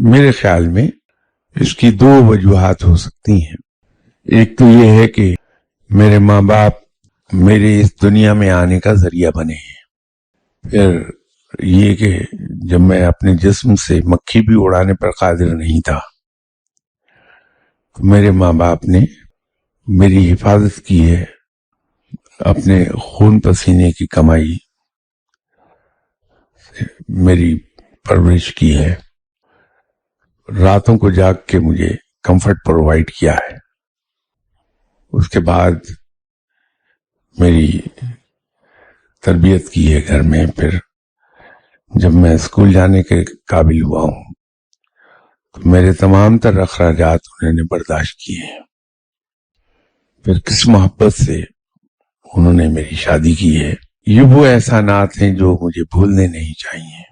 میرے خیال میں اس کی دو وجوہات ہو سکتی ہیں۔ ایک تو یہ ہے کہ میرے ماں باپ میرے اس دنیا میں آنے کا ذریعہ بنے ہیں۔ پھر یہ کہ جب میں اپنے جسم سے مکھی بھی اڑانے پر قادر نہیں تھا تو میرے ماں باپ نے میری حفاظت کی ہے، اپنے خون پسینے کی کمائی سے میری پرورش کی ہے، راتوں کو جاگ کے مجھے کمفرٹ پرووائڈ کیا ہے۔ اس کے بعد میری تربیت کی ہے گھر میں۔ پھر جب میں اسکول جانے کے قابل ہوا ہوں تو میرے تمام تر اخراجات انہوں نے برداشت کیے ہیں۔ پھر کس محبت سے انہوں نے میری شادی کی ہے۔ یہ وہ احسانات ہیں جو مجھے بھولنے نہیں چاہیے۔